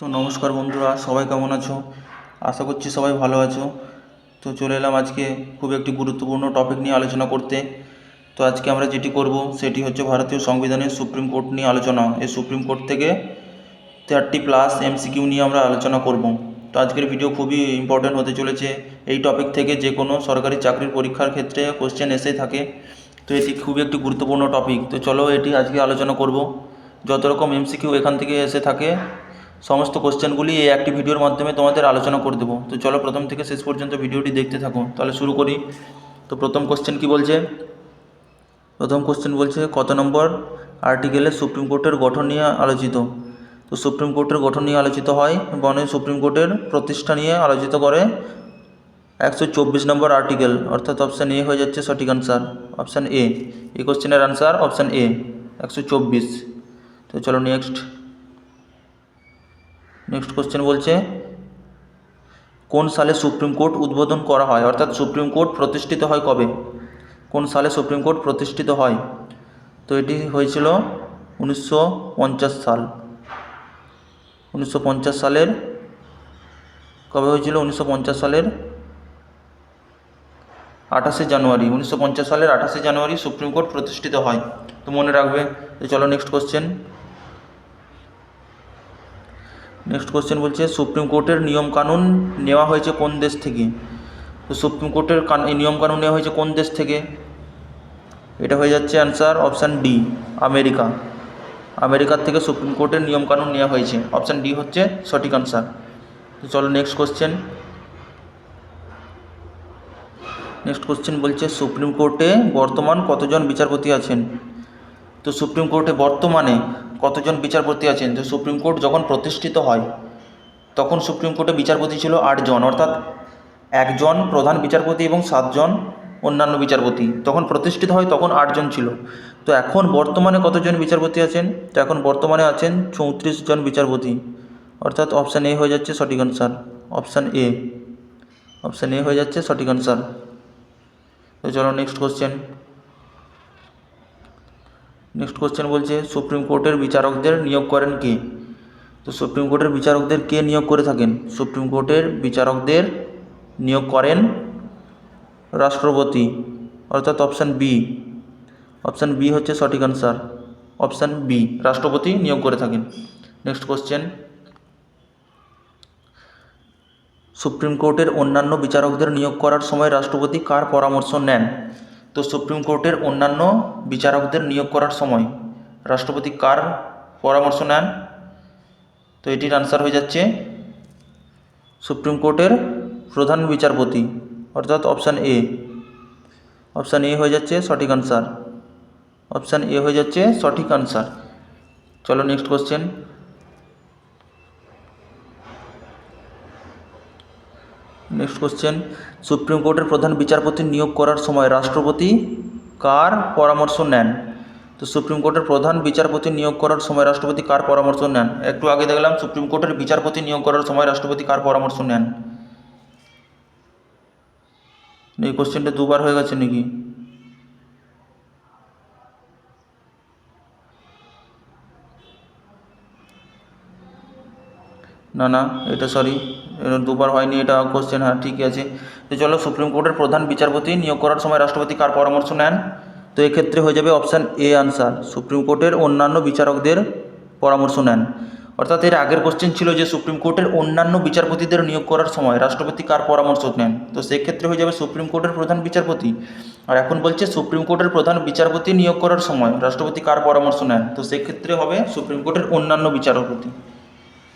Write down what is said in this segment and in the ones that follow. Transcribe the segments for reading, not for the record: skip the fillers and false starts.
তো নমস্কার বন্ধুরা, সবাই কেমন আছো? আশা করছি সবাই ভালো আছো। তো চলে এলাম আজকে খুব একটি গুরুত্বপূর্ণ টপিক নিয়ে আলোচনা করতে। তো আজকে আমরা যেটি করব সেটি হচ্ছে ভারতীয় সংবিধানের সুপ্রিম কোর্ট নিয়ে আলোচনা। এই সুপ্রিম কোর্ট থেকে 30+ MCQ নিয়ে আমরা আলোচনা করব। তো আজকের ভিডিও খুবই ইম্পর্ট্যান্ট হতে চলেছে। এই টপিক থেকে যে কোনো সরকারি চাকরির পরীক্ষার ক্ষেত্রে কোশ্চেন এসেই থাকে। তো এটি খুবই একটি গুরুত্বপূর্ণ টপিক। তো চলো এটি আজকে আলোচনা করব। যত রকম MCQ এখান থেকে এসে থাকে সমস্ত কোশ্চেনগুলি এই একটি ভিডিওর মাধ্যমে তোমাদের আলোচনা করে দেবো। তো চলো প্রথম থেকে শেষ পর্যন্ত ভিডিওটি দেখতে থাকো। তাহলে শুরু করি। তো প্রথম কোশ্চেন কি বলছে? প্রথম কোশ্চেন বলছে কত নম্বর আর্টিকেলে সুপ্রিম কোর্টের গঠন নিয়ে আলোচিত। তো সুপ্রিম কোর্টের গঠন নিয়ে আলোচিত হয় বনে সুপ্রিম কোর্টের প্রতিষ্ঠা নিয়ে আলোচিত করে 124 নম্বর আর্টিকেল, অর্থাৎ অপশান এ হয়ে যাচ্ছে সঠিক আনসার। অপশান এ, এই কোশ্চেনের আনসার অপশান এ 124। তো চলো নেক্সট কোশ্চেন বলছে কোন সালে সুপ্রিম কোর্ট উদ্বোধন করা হয়, অর্থাৎ সুপ্রিম কোর্ট প্রতিষ্ঠিত হয় কবে? কোন সালে সুপ্রিম কোর্ট প্রতিষ্ঠিত হয়? তো এটি হয়েছিল 1950 সাল। 1950 সালের কবে হয়েছিল? 1950 সালের 28শে জানুয়ারি। 1950 সালের 28শে জানুয়ারি সুপ্রিম কোর্ট প্রতিষ্ঠিত হয়। তো মনে রাখবে। তো চলো নেক্সট কোশ্চেন বলছে সুপ্রিম কোর্টের নিয়মকানুন নেওয়া হয়েছে কোন দেশ থেকে? তো সুপ্রিম কোর্টের নিয়মকানুন নেওয়া হয়েছে কোন দেশ থেকে? এটা হয়ে যাচ্ছে অ্যান্সার অপশান ডি, আমেরিকা। আমেরিকার থেকে সুপ্রিম কোর্টের নিয়মকানুন নেওয়া হয়েছে। অপশান ডি হচ্ছে সঠিক আনসার। তো চলো নেক্সট কোশ্চেন বলছে সুপ্রিম কোর্টে বর্তমান কতজন বিচারপতি আছেন? তো সুপ্রিম কোর্টে বর্তমানে কতজন বিচারপতি আছেন? তো সুপ্রিম কোর্ট যখন প্রতিষ্ঠিত হয় তখন সুপ্রিম কোর্টে বিচারপতি ছিল 8 জন, অর্থাৎ একজন প্রধান বিচারপতি এবং 7 জন অন্যান্য বিচারপতি। তখন প্রতিষ্ঠিত হয় তখন 8 জন ছিল। তো এখন বর্তমানে কতজন বিচারপতি আছেন? তো এখন বর্তমানে আছেন 34 জন বিচারপতি, অর্থাৎ অপশান এ হয়ে যাচ্ছে সঠিক আনসার। অপশান এ হয়ে যাচ্ছে সঠিক আনসার। তো চলো নেক্সট কোশ্চেন বলছে সুপ্রিম কোর্টের বিচারকদের নিয়োগ করেন কে? তো সুপ্রিম কোর্টের বিচারকদের কে নিয়োগ করে থাকেন? সুপ্রিম কোর্টের বিচারকদের নিয়োগ করেন রাষ্ট্রপতি, অর্থাৎ অপশান বি হচ্ছে সঠিক আনসার। অপশান বি, রাষ্ট্রপতি নিয়োগ করে থাকেন। নেক্সট কোশ্চেন, সুপ্রিম কোর্টের অন্যান্য বিচারকদের নিয়োগ করার সময় রাষ্ট্রপতি কার পরামর্শ নেন? তো সুপ্রিম কোর্টের অন্যান্য বিচারকদের নিয়োগ করার সময় রাষ্ট্রপতি কার পরামর্শ নেন? তো এটির আনসার হয়ে যাচ্ছে সুপ্রিম কোর্টের প্রধান বিচারপতি, অর্থাৎ অপশান এ হয়ে যাচ্ছে সঠিক আনসার। অপশান এ হয়ে যাচ্ছে সঠিক আনসার। চলো নেক্সট কোশ্চেন, সুপ্রিম কোর্টের প্রধান বিচারপতি নিয়োগ করার সময় রাষ্ট্রপতি কার পরামর্শ নেন? তো সুপ্রিম কোর্টের প্রধান বিচারপতি নিয়োগ করার সময় রাষ্ট্রপতি কার পরামর্শ নেন? একটু আগে দেখলাম সুপ্রিম কোর্টের বিচারপতি নিয়োগ করার সময় রাষ্ট্রপতি কার পরামর্শ নেন। এই কোশ্চেনটা দুবার হয়ে গেছে নাকি? না, এটা সরি, দুবার হয়নি, এটা কোশ্চেন। হ্যাঁ ঠিক আছে। তো চলো, সুপ্রিম কোর্টের প্রধান বিচারপতি নিয়োগ করার সময় রাষ্ট্রপতি কার পরামর্শ নেন? তো এক্ষেত্রে হয়ে যাবে অপশান এ আনসার, সুপ্রিম কোর্টের অন্যান্য বিচারকদের পরামর্শ নেন। অর্থাৎ এর আগের কোশ্চেন ছিল যে সুপ্রিম কোর্টের অন্যান্য বিচারপতিদের নিয়োগ করার সময় রাষ্ট্রপতি কার পরামর্শ নেন, তো সেক্ষেত্রে হয়ে যাবে সুপ্রিম কোর্টের প্রধান বিচারপতি। আর এখন বলছে সুপ্রিম কোর্টের প্রধান বিচারপতি নিয়োগ করার সময় রাষ্ট্রপতি কার পরামর্শ নেন, তো সেক্ষেত্রে হবে সুপ্রিম কোর্টের অন্যান্য বিচারপতি।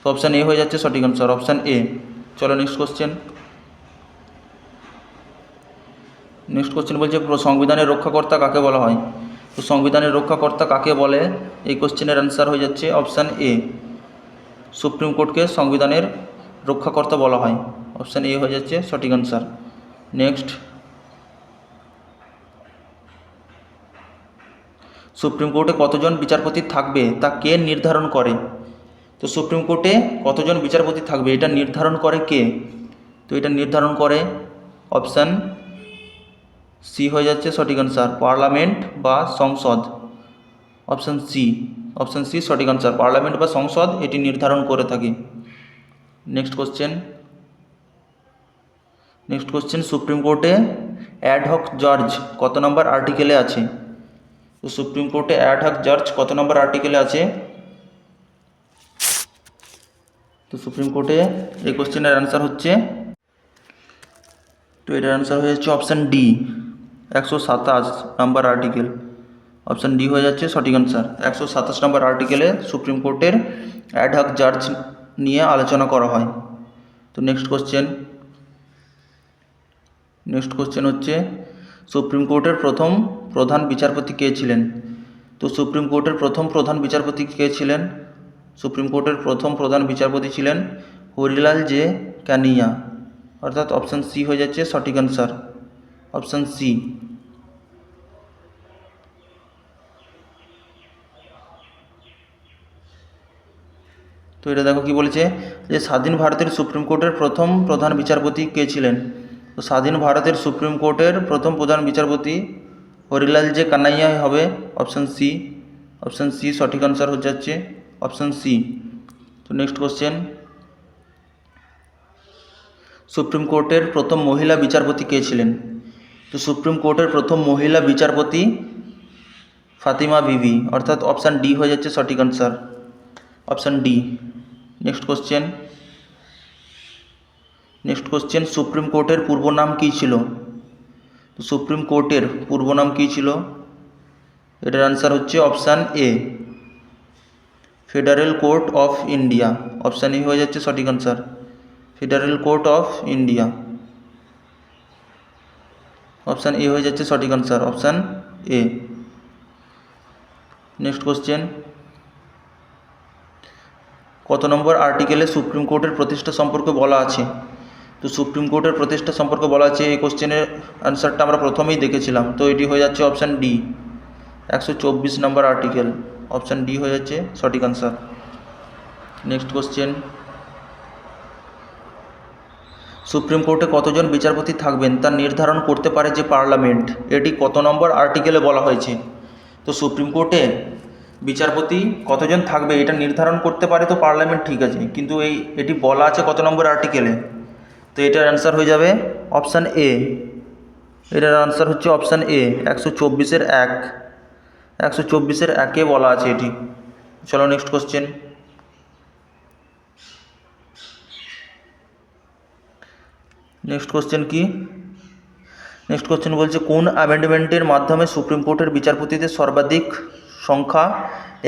তো অপশান এ হয়ে যাচ্ছে সঠিক আনসার, অপশান এ। চলো নেক্সট কোশ্চেন বলছে সংবিধানের রক্ষাকর্তা কাকে বলা হয়? তো সংবিধানের রক্ষাকর্তা কাকে বলে, এই কোশ্চেনের আনসার হয়ে যাচ্ছে অপশান এ, সুপ্রিম কোর্টকে সংবিধানের রক্ষাকর্তা বলা হয়। অপশান এ হয়ে যাচ্ছে সঠিক আনসার। নেক্সট, সুপ্রিম কোর্টে কতজন বিচারপতি থাকবে তা কে নির্ধারণ করে? তো সুপ্রিম কোর্টে কতজন বিচারপতি থাকবে এটা নির্ধারণ করে কে? তো এটা নির্ধারণ করে অপশান সি হয়ে যাচ্ছে সঠিক আনসার, পার্লামেন্ট বা সংসদ। অপশান সি সঠিক আনসার, পার্লামেন্ট বা সংসদ এটি নির্ধারণ করে থাকে। নেক্সট কোশ্চেন সুপ্রিম কোর্টে অ্যাডহক জজ কত নম্বর আর্টিকেলে আছে? তো সুপ্রিম কোর্টে অ্যাডহক জজ কত নম্বর আর্টিকেলে আছে? তো সুপ্রিম কোর্টে এই কোশ্চেনের অ্যান্সার হচ্ছে, তো এটার অ্যান্সার হয়ে যাচ্ছে অপশান ডি, 127 নম্বর আর্টিকেল। অপশান ডি হয়ে যাচ্ছে সঠিক অ্যান্সার। 127 নম্বর আর্টিকেলে সুপ্রিম কোর্টের অ্যাডহক জজ নিয়ে আলোচনা করা হয়। তো নেক্সট কোশ্চেন হচ্ছে সুপ্রিম কোর্টের প্রথম প্রধান বিচারপতি কে ছিলেন? তো সুপ্রিম কোর্টের প্রথম প্রধান বিচারপতি কে ছিলেন? সুপ্রিম কোর্টের প্রথম প্রধান বিচারপতি ছিলেন হরিলাল জে কানিয়া, অর্থাৎ অপশান সি হয়ে যাচ্ছে সঠিক অ্যান্সার, অপশান সি। তো এটা দেখো কি বলেছে, যে স্বাধীন ভারতের সুপ্রিম কোর্টের প্রথম প্রধান বিচারপতি কে ছিলেন? তো স্বাধীন ভারতের সুপ্রিম কোর্টের প্রথম প্রধান বিচারপতি হরিলাল জে কানাইয়া হবে, অপশান সি সঠিক আনসার হয়ে যাচ্ছে অপশান সি। তো নেক্সট কোশ্চেন, সুপ্রিম কোর্টের প্রথম মহিলা বিচারপতি কে ছিলেন? তো সুপ্রিম কোর্টের প্রথম মহিলা বিচারপতি ফাতিমা বিবি, অর্থাৎ অপশান ডি হয়ে যাচ্ছে সঠিক answer, option D. Next question supreme কোর্টের পূর্ব নাম কী ছিল? তো সুপ্রিম কোর্টের পূর্ব নাম কী ছিল? এটার আনসার হচ্ছে option A, federal court of India, option A হয়ে যাচ্ছে সঠিক answer, federal court of India, option A হয়ে যাচ্ছে সঠিক answer, option A. Next question, কত নম্বর আর্টিকেলে সুপ্রিম কোর্টের প্রতিষ্ঠা সম্পর্কে বলা আছে? তো সুপ্রিম কোর্টের প্রতিষ্ঠা সম্পর্কে বলা আছে, এই কোশ্চেনের আনসারটা আমরা প্রথমেই দেখেছিলাম, তো এটি হয়ে যাচ্ছে অপশান ডি, 124 নম্বর আর্টিকেল, অপশান ডি হয়ে যাচ্ছে সঠিক আনসার। নেক্সট কোশ্চেন, সুপ্রিম কোর্টে কতজন বিচারপতি থাকবেন তা নির্ধারণ করতে পারে যে পার্লামেন্ট, এটি কত নম্বর আর্টিকেলে বলা হয়েছে? তো সুপ্রিম কোর্টে বিচারপতি কতজন থাকবে এটা নির্ধারণ করতে পারে তো পার্লামেন্ট, ঠিক আছে, কিন্তু এটি বলা আছে কত নম্বর আর্টিকেলে? তো এটার অ্যান্সার হয়ে যাবে অপশান এ, এটার আনসার হচ্ছে অপশান এ, 124-এর 1, 124-এর 1-এ বলা আছে এটি। চলো নেক্সট কোশ্চেন, কি নেক্সট কোশ্চেন বলছে কোন অ্যামেন্ডমেন্টের মাধ্যমে সুপ্রিম কোর্টের বিচারপতিদের সর্বাধিক সংখ্যা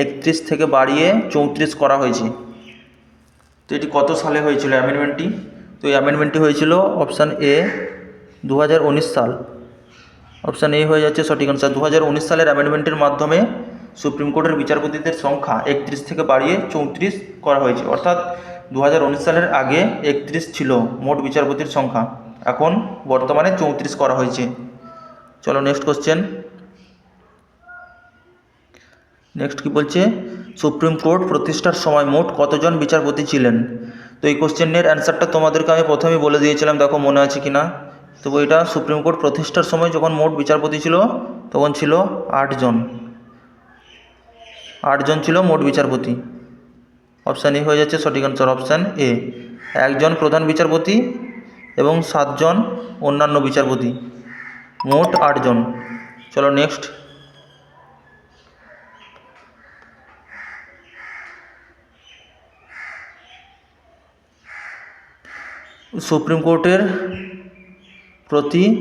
31 থেকে বাড়িয়ে 34 করা হয়েছে? তো এটি কত সালে হয়েছিল অ্যামেন্ডমেন্টটি? তো এই অ্যামেন্ডমেন্টটি হয়েছিল অপশান এ 2019 সাল, অপশান এ হয়ে যাচ্ছে সঠিক আনসার। 2019 সালের অ্যামেন্ডমেন্টের মাধ্যমে সুপ্রিম কোর্টের বিচারপতিদের সংখ্যা 31 থেকে বাড়িয়ে 34 করা হয়েছে, অর্থাৎ 2019 সালের আগে 31 ছিল মোট বিচারপতির সংখ্যা, এখন বর্তমানে 34 করা হয়েছে। চলো নেক্সট কোশ্চেন, নেক্সট কি বলছে, সুপ্রিম কোর্ট প্রতিষ্ঠার সময় মোট কতজন বিচারপতি ছিলেন? তো এই কোশ্চেনের অ্যান্সারটা তোমাদেরকে আমি প্রথমেই বলে দিয়েছিলাম, দেখো মনে আছে কি না। তো এটা সুপ্রিম কোর্ট প্রতিষ্ঠার সময় যখন মোট বিচারপতি ছিল তখন ছিল 8 জন, 8 জন ছিল মোট বিচারপতি, অপশান এ হয়ে যাচ্ছে সঠিক আনসার, অপশান এ, 1 জন প্রধান বিচারপতি এবং 7 জন অন্যান্য বিচারপতি, মোট 8 জন। চলো নেক্সট, সুপ্রিম কোর্টের প্রতীক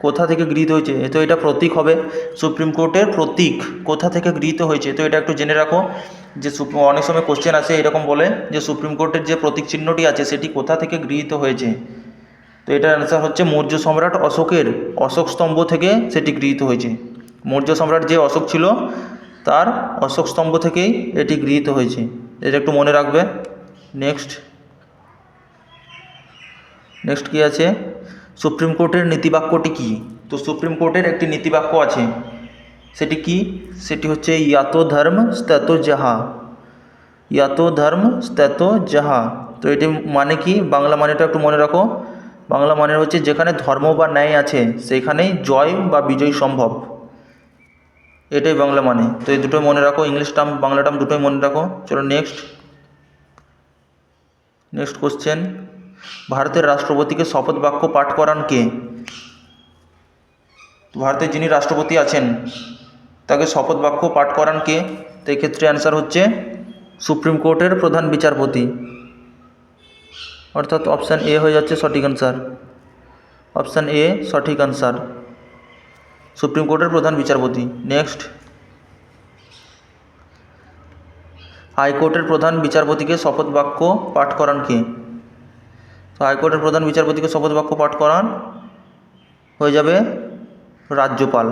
কোথা থেকে গৃহীত হয়েছে? তো এটা প্রতীক হবে, সুপ্রিম কোর্টের প্রতীক কোথা থেকে গৃহীত হয়েছে, তো এটা একটু জেনে রাখো, যে অনেক সময় কোশ্চেন আসে এরকম বলে যে সুপ্রিম কোর্টের যে প্রতীক চিহ্নটি আছে সেটি কোথা থেকে গৃহীত হয়েছে? তো এটার অ্যান্সার হচ্ছে মৌর্য সম্রাট অশোকের অশোক স্তম্ভ থেকে সেটি গৃহীত হয়েছে, মৌর্য সম্রাট যে অশোক ছিল তার অশোক স্তম্ভ থেকেই এটি গৃহীত হয়েছে, এটা একটু মনে রাখবে। নেক্সট কি আছে, সুপ্রিম কোর্টের নীতিবাক্যটি কি? তো সুপ্রিম কোর্টের একটি নীতিবাক্য আছে, সেটি কি? সেটি হচ্ছে ইয়াতো ধর্ম স্তেতো যাহা, ইয়াতো ধর্ম স্তেতো যাহা। তো এটি মানে কি, বাংলা মানেটা একটু মনে রাখো, বাংলা মানে হচ্ছে যেখানে ধর্ম বা ন্যায় আছে সেইখানেই জয় বা বিজয় সম্ভব, এটাই বাংলা মানে। তো এই দুটোই মনে রাখো, ইংলিশ টার্ম বাংলা টার্ম দুটোই মনে রাখো। চলো নেক্সট, নেক্সট কোশ্চেন, ভারতের রাষ্ট্রপতিকে শপথ বাক্য পাঠ করান কে? ভারতের যিনি রাষ্ট্রপতি আছেন তাকে শপথ বাক্য পাঠ করান কে? তো এক্ষেত্রে অ্যান্সার হচ্ছে সুপ্রিম কোর্টের প্রধান বিচারপতি, অর্থাৎ অপশান এ হয়ে যাচ্ছে সঠিক অ্যান্সার। অপশান এ সঠিক অ্যান্সার, সুপ্রিম কোর্টের প্রধান বিচারপতি। নেক্সট, হাইকোর্টের প্রধান বিচারপতিকে শপথ বাক্য পাঠ করান কে? তো হাইকোর্টের প্রধান বিচারপতিকে শপথ বাক্য পাঠ করান হয়ে যাবে রাজ্যপাল।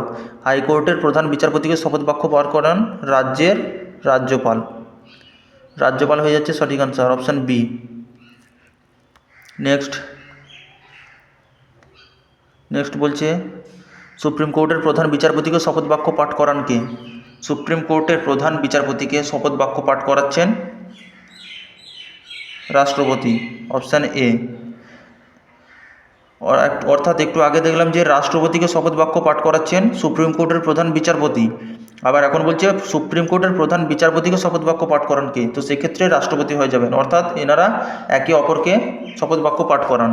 হাইকোর্টের প্রধান বিচারপতিকে শপথ বাক্য পাঠ করান রাজ্যের রাজ্যপাল। রাজ্যপাল হয়ে যাচ্ছে সঠিক আনসার, অপশান বি। নেক্সট বলছে, সুপ্রিম কোর্টের প্রধান বিচারপতিকে শপথ বাক্য পাঠ করান কে? সুপ্রিম কোর্টের প্রধান বিচারপতিকে শপথ বাক্য পাঠ করাচ্ছেন রাষ্ট্রপতি, অপশান এ। অর্থাৎ একটু আগে দেখলাম যে রাষ্ট্রপতিকে শপথ বাক্য পাঠ করাচ্ছেন সুপ্রিম কোর্টের প্রধান বিচারপতি, আবার এখন বলছে সুপ্রিম কোর্টের প্রধান বিচারপতিকে শপথ বাক্য পাঠ করান কে? তো সেক্ষেত্রে রাষ্ট্রপতি হয়ে যাবেন, অর্থাৎ এনারা একে অপরকে শপথ বাক্য পাঠ করান।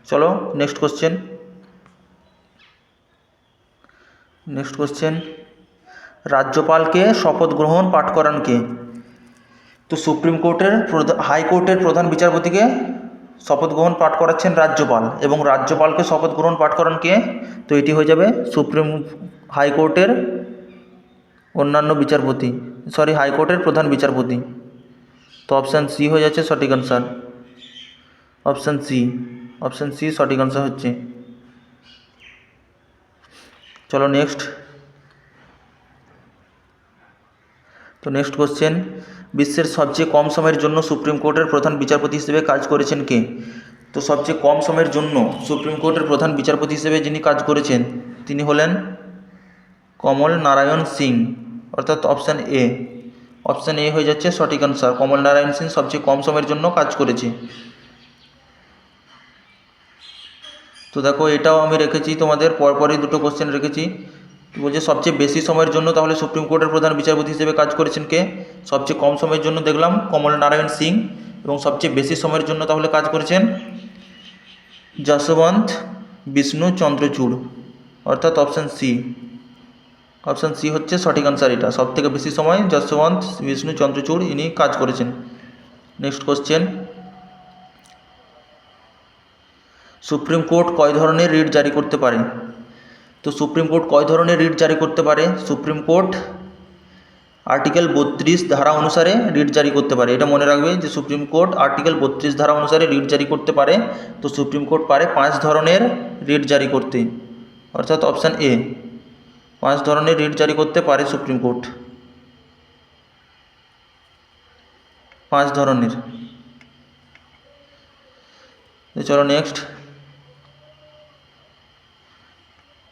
চলো নেক্সট কোশ্চেন, রাজ্যপালকে শপথ গ্রহণ পাঠ করান কে? তো সুপ্রিম কোর্টের হাইকোর্টের প্রধান বিচারপতিকে শপথ গ্রহণ পাঠ করাচ্ছেন রাজ্যপাল, এবং রাজ্যপালকে শপথ গ্রহণ পাঠ করান কে? তো এটি হয়ে যাবে হাইকোর্টের প্রধান বিচারপতি। তো অপশান সি হয়ে যাচ্ছে সঠিক আনসার, অপশান সি সঠিক আনসার হচ্ছে। চলো নেক্সট কোশ্চেন, বিশ্বের সবচেয়ে কম সময়ের জন্য সুপ্রিম কোর্টের প্রধান বিচারপতি হিসেবে কাজ করেছেন কে? তো সবচেয়ে কম সময়ের জন্য সুপ্রিম কোর্টের প্রধান বিচারপতি হিসেবে যিনি কাজ করেছেন তিনি হলেন কমল নারায়ণ সিং, অর্থাৎ অপশান এ হয়ে যাচ্ছে সঠিক আনসার। কমল নারায়ণ সিং সবচেয়ে কম সময়ের জন্য কাজ করেছে। তো দেখো এটাও আমি রেখেছি তোমাদের পরপরই দুটো কোশ্চেন রেখেছি। বলছে সবচেয়ে বেশি সময়ের জন্য তাহলে সুপ্রিম কোর্টের প্রধান বিচারপতি হিসেবে কাজ করেছেন কে? সবচেয়ে কম সময়ের জন্য দেখলাম কমল নারায়ণ সিং, এবং সবচেয়ে বেশি সময়ের জন্য তাহলে কাজ করেছেন যশবন্ত বিষ্ণু চন্দ্রচূড়, অর্থাৎ অপশান সি হচ্ছে সঠিক আনসার। এটা সব থেকে বেশি সময় যশবন্ত বিষ্ণু চন্দ্রচূড় ইনি কাজ করেছেন। নেক্সট কোশ্চেন, সুপ্রিম কোর্ট কয় ধরনের রিট জারি করতে পারে? তো সুপ্রিম কোর্ট কয় ধরনের রিট জারি করতে পারে? সুপ্রিম কোর্ট আর্টিকেল 32 ধারা অনুসারে রিট জারি করতে পারে। এটা মনে রাখবে যে সুপ্রিম কোর্ট আর্টিকেল 32 ধারা অনুসারে রিট জারি করতে পারে। তো সুপ্রিম কোর্ট পারে 5 ধরনের রিট জারি করতে, অর্থাৎ অপশান এ, 5 ধরনের রিট জারি করতে পারে সুপ্রিম কোর্ট, 5 ধরনের। চলো নেক্সট,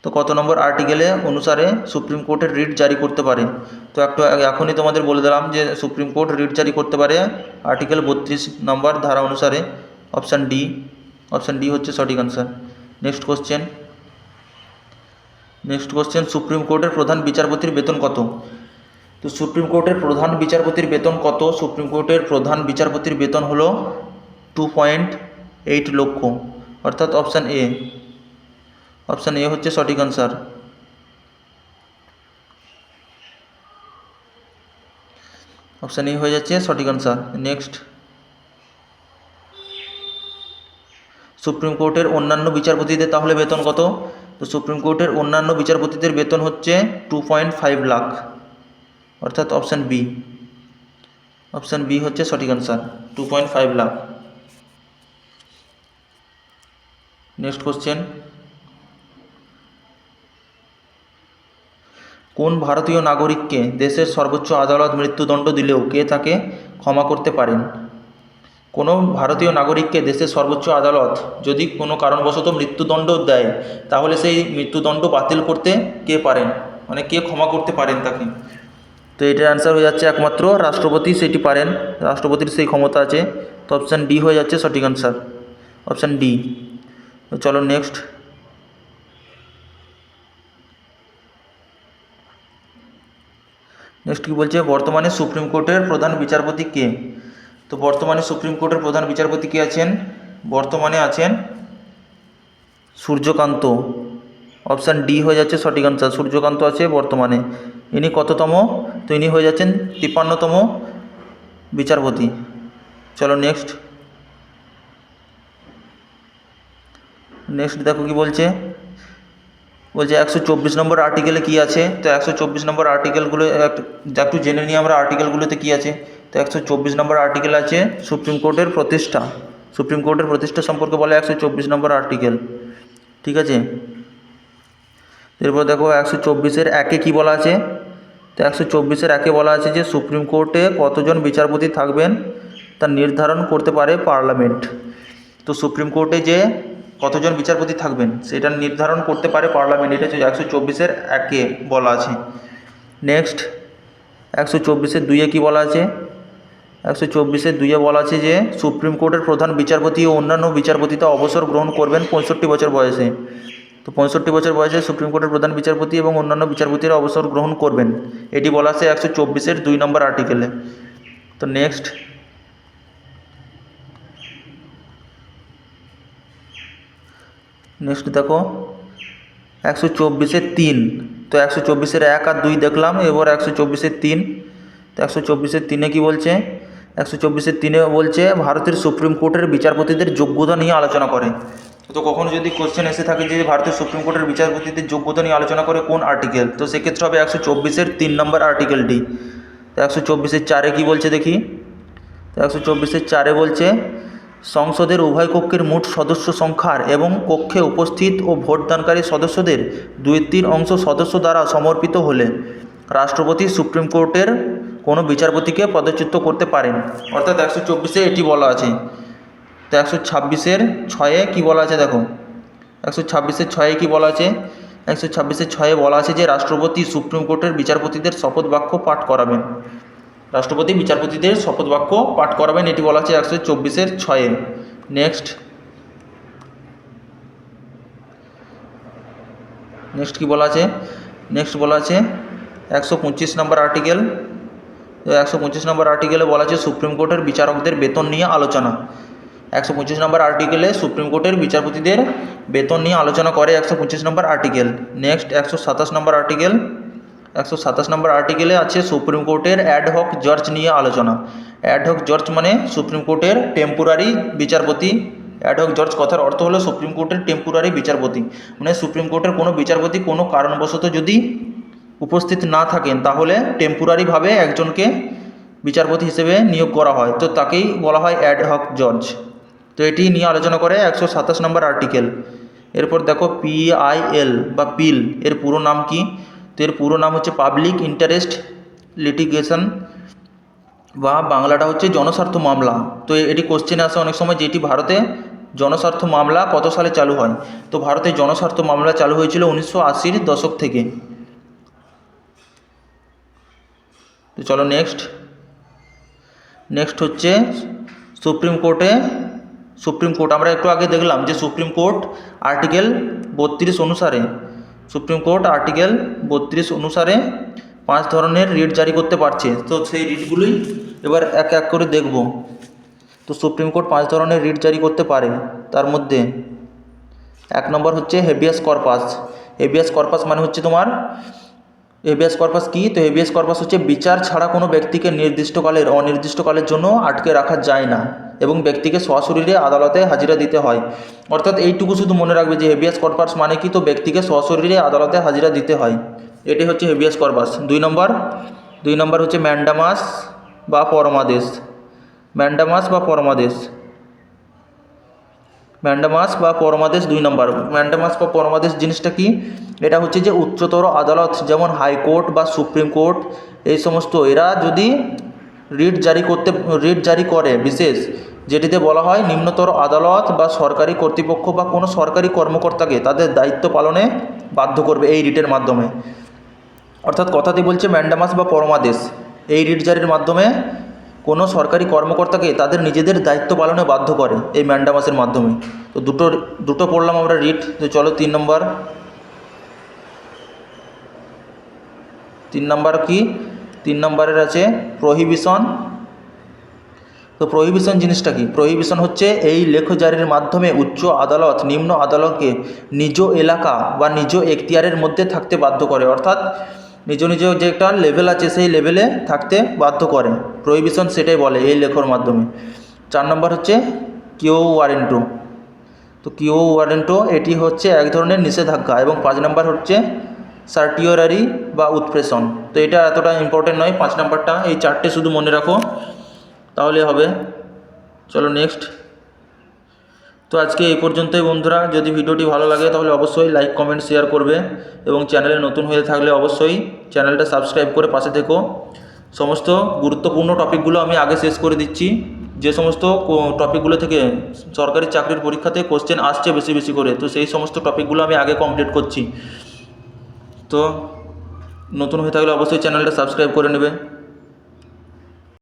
তো কত নম্বর আর্টিকেলে অনুসারে সুপ্রিম কোর্টের রিট জারি করতে পারে? তো এখনই তোমাদের বলে দিলাম যে সুপ্রিম কোর্ট রিট জারি করতে পারে আর্টিকেল 32 নম্বর ধারা অনুসারে, অপশান ডি হচ্ছে সঠিক আনসার। নেক্সট কোশ্চেন, সুপ্রিম কোর্টের প্রধান বিচারপতির বেতন কত? তো সুপ্রিম কোর্টের প্রধান বিচারপতির বেতন কত? সুপ্রিম কোর্টের প্রধান বিচারপতির বেতন হলো 2.8 লক্ষ, অর্থাৎ অপশান এ হচ্ছে সঠিক আনসার। অপশান এ হয়ে যাচ্ছে সঠিক আনসার। নেক্সট, সুপ্রিম কোর্টের অন্যান্য বিচারপতিদের তাহলে বেতন কত? তো সুপ্রিম কোর্টের অন্যান্য বিচারপতিদের বেতন হচ্ছে 2.5 লাখ, অর্থাৎ অপশান বি হচ্ছে সঠিক আনসার, 2.5 লাখ। নেক্সট কোশ্চেন, কোন ভারতীয় নাগরিককে দেশের সর্বোচ্চ আদালত মৃত্যুদণ্ড দিলেও কে তাকে ক্ষমা করতে পারেন? কোনো ভারতীয় নাগরিককে দেশের সর্বোচ্চ আদালত যদি কোনো কারণবশত মৃত্যুদণ্ড দেয় তাহলে সেই মৃত্যুদণ্ড বাতিল করতে কে পারেন, মানে কে ক্ষমা করতে পারেন তাকে? তো এটার অ্যান্সার হয়ে যাচ্ছে একমাত্র রাষ্ট্রপতি সেটি পারেন, রাষ্ট্রপতির সেই ক্ষমতা আছে। তো অপশান ডি হয়ে যাচ্ছে সঠিক আনসার, অপশান ডি। চলো নেক্সট কি বলছে, বর্তমানে সুপ্রিম কোর্টের প্রধান বিচারপতি কে? তো বর্তমানে সুপ্রিম কোর্টের প্রধান বিচারপতি কে আছেন? বর্তমানে আছেন সূর্যকান্ত। অপশান ডি হয়ে যাচ্ছে সঠিক আনসার, সূর্যকান্ত আছে বর্তমানে। ইনি কততম? তো ইনি হয়ে যাচ্ছেন 53তম বিচারপতি। চলো নেক্সট দেখো কি বলছে। 124 নম্বর আর্টিকেলে কি আছে? তো 124 নম্বর আর্টিকেলগুলো একটু জেনে নিই আমরা আর্টিকেলগুলোতে কি আছে। তো 124 নম্বর আর্টিকেল আছে সুপ্রিম কোর্টের প্রতিষ্ঠা। সুপ্রিম কোর্টের প্রতিষ্ঠা সম্পর্কে বলে 124 নম্বর আর্টিকেল, ঠিক আছে। এরপর দেখো 124-এর 1-এ কী বলা আছে। তো 124-এর 1-এ বলা আছে যে সুপ্রিম কোর্টে কতজন বিচারপতি থাকবেন তা নির্ধারণ করতে পারে পার্লামেন্ট। তো সুপ্রিম কোর্টে যে কতজন বিচারপতি থাকবেন সেটা নির্ধারণ করতে পারে পার্লামেন্ট, এটা হচ্ছে 124-এর 1-এ বলা আছে। নেক্সট 124-এর 2-এ কী বলা আছে? 124-এর 2-এ বলা আছে যে সুপ্রিম কোর্টের প্রধান বিচারপতি ও অন্যান্য বিচারপতিতে অবসর গ্রহণ করবেন 65 বছর বয়সে। তো 65 বছর বয়সে সুপ্রিম কোর্টের প্রধান বিচারপতি এবং অন্যান্য বিচারপতিরা অবসর গ্রহণ করবেন, এটি বলা আছে 124-এর 2 নম্বর আর্টিকেলে। তো নেক্সট দেখো 124-এর 3। তো 124-এর 1 আর 2 দেখলাম, এবার 124-এর 3। তো 124-এর 3-এ কী বলছে? 124-এর 3-এ বলছে ভারতের সুপ্রিম কোর্টের বিচারপতিদের যোগ্যতা নিয়ে আলোচনা করে। তো কখনো যদি কোশ্চেন এসে থাকে যে ভারতের সুপ্রিম কোর্টের বিচারপতিদের যোগ্যতা নিয়ে আলোচনা করে কোন আর্টিকেল, তো সেক্ষেত্রে হবে 124-এর 3 নম্বর আর্টিকেলটি। তো 124-এর 4-এ কী বলছে দেখি। তো 124-এর 4-এ বলছে সংসদের উভয় কক্ষের মোট সদস্য সংখ্যার এবং কক্ষে উপস্থিত ও ভোটদানকারী সদস্যদের 2/3 অংশ সদস্য দ্বারা সমর্পিত হলে রাষ্ট্রপতি সুপ্রিম কোর্টের কোনো বিচারপতিকে পদচ্যুত করতে পারেন। অর্থাৎ 124-এ এটি বলা আছে। তো 126-এর 6-এ কী বলা আছে দেখো। 126-এর 6-এ কী বলা আছে? 126-এর 6-এ বলা আছে যে রাষ্ট্রপতি সুপ্রিম কোর্টের বিচারপতিদের শপথ বাক্য পাঠ করাবেন। রাষ্ট্রপতি বিচারপতিদের শপথ বাক্য পাঠ করাবেন, এটি বলা আছে 124-এর 6-এ। নেক্সট কী বলা আছে? নেক্সট বলা আছে 125 নম্বর আর্টিকেল। 125 নম্বর আর্টিকেলে বলা আছে সুপ্রিম কোর্টের বিচারকদের বেতন নিয়ে আলোচনা। 125 নম্বর আর্টিকেলে সুপ্রিম কোর্টের বিচারপতিদের বেতন নিয়ে আলোচনা করে 125 নম্বর আর্টিকেল। নেক্সট 127 নম্বর আর্টিকেল। 127 নম্বর আর্টিকেলে আছে সুপ্রিম কোর্টের অ্যাডহক জজ নিয়ে আলোচনা। অ্যাডহক জজ মানে সুপ্রিম কোর্টের টেম্পোরারি বিচারপতি। অ্যাডহক জজ কথার অর্থ হলো সুপ্রিম কোর্টের টেম্পোরারি বিচারপতি, মানে সুপ্রিম কোর্টের কোনো বিচারপতি কোনো কারণবশত যদি উপস্থিত না থাকেন তাহলে টেম্পোরারিভাবে একজনকে বিচারপতি হিসেবে নিয়োগ করা হয়, তো তাকেই বলা হয় অ্যাডহক জজ। তো এটি নিয়ে আলোচনা করে 127 নম্বর আর্টিকেল। এরপর দেখো PIL বা পিল এর পুরো নাম কি? তো এর পুরো নাম হচ্ছে পাবলিক ইন্টারেস্ট লিটিগেশন, বা বাংলাটা হচ্ছে জনস্বার্থ মামলা। তো এটি কোশ্চেনে আসে অনেক সময় যে এটি ভারতে জনস্বার্থ মামলা কত সালে চালু হয়। তো ভারতে জনস্বার্থ মামলা চালু হয়েছিল 1980-র দশক থেকে। তো চলো নেক্সট হচ্ছে সুপ্রিম কোর্ট আমরা একটু আগে দেখলাম যে সুপ্রিম কোর্ট আর্টিকেল 32 অনুসারে আর্টিকেল 32 অনুসারে 5 ধরনের রিট জারি করতে পারছে। তো সেই রিটগুলোই এবার এক এক করে দেখব। তো সুপ্রিম কোর্ট 5 ধরনের রিট জারি করতে পারে, তার মধ্যে 1 নম্বর হচ্ছে হেবিয়াস কর্পাস। হেবিয়াস কর্পাস মানে হচ্ছে তোমার হেবিয়াস কর্পাস কি? তো হেবিয়াস কর্পাস হচ্ছে বিচার ছাড়া কোনো ব্যক্তিকে নির্দিষ্টকালের অনির্দিষ্টকালের জন্য আটকে রাখা যায় না এবং ব্যক্তিকে সশরীরে আদালতে হাজিরা দিতে হয়। অর্থাৎ এইটুকু শুধু মনে রাখবে যে হেবিয়াস কর্পাস মানে কি, তো ব্যক্তিকে সশরীরে আদালতে হাজিরা দিতে হয়, এটি হচ্ছে হেবিয়াস কর্পাস। 2 নম্বর হচ্ছে ম্যান্ডামাস বা পরমাদেশ। ম্যান্ডামাস বা পরমাদেশ 2 নম্বর। ম্যান্ডামাস বা পরমাদেশ জিনিসটা কি? এটা হচ্ছে যে উচ্চতর আদালত যেমন হাইকোর্ট বা সুপ্রিম কোর্ট এই সমস্ত, এরা যদি রিট জারি করে বিশেষ, যেটিতে বলা হয় নিম্নতর আদালত বা সরকারি কর্তৃপক্ষ বা কোনো সরকারি কর্মকর্তাকে তাদের দায়িত্ব পালনে বাধ্য করবে এই রিটের মাধ্যমে। অর্থাৎ কথাটি বলছে ম্যান্ডামাস বা পরমাদেশ এই রিট জারির মাধ্যমে কোনো সরকারি কর্মকর্তাকে তাদের নিজেদের দায়িত্ব পালনে বাধ্য করে এই ম্যান্ডামাসের মাধ্যমে। তো দুটো পড়লাম আমরা রিট। তো চলো 3 নম্বর কি? 3 নম্বরের আছে প্রহিবিশন তো প্রহিবিশন জিনিসটা কি? প্রহিবিশন হচ্ছে এই লেখ জারির মাধ্যমে উচ্চ আদালত নিম্ন আদালতকে নিজ এলাকা বা নিজ এখতিয়ারের মধ্যে থাকতে বাধ্য করে, অর্থাৎ নিজ নিজ যে একটা লেভেল আছে সেই লেভেলে থাকতে বাধ্য করে। প্রহিবিশন সেটাই বলে এই লেখর মাধ্যমে। 4 নম্বর হচ্ছে কিও ওয়ারেন্টো। তো কিও ওয়ারেন্টো এটি হচ্ছে এক ধরনের নিষেধাজ্ঞা। এবং 5 নম্বর হচ্ছে সার্টিওরারি বা উৎপ্রেষণ। তো এটা এতটা ইম্পর্টেন্ট নয়, 5 নম্বরটা, এই 4টে শুধু মনে রাখো তাহলে হবে। চলো নেক্সট। তো আজকে এই পর্যন্তই বন্ধুরা। যদি ভিডিওটি ভালো লাগে তাহলে অবশ্যই লাইক কমেন্ট শেয়ার করবে এবং চ্যানেলে নতুন হয়ে থাকলে অবশ্যই চ্যানেলটা সাবস্ক্রাইব করে পাশে থেকো। সমস্ত গুরুত্বপূর্ণ টপিকগুলো আমি আগে শেষ করে দিচ্ছি। যে সমস্ত টপিকগুলো থেকে সরকারি চাকরির পরীক্ষাতে কোশ্চেন আসছে বেশি বেশি করে, তো সেই সমস্ত টপিকগুলো আমি আগে কমপ্লিট করছি। তো নতুন হয়ে থাকলে অবশ্যই চ্যানেলটা সাবস্ক্রাইব করে নেবে।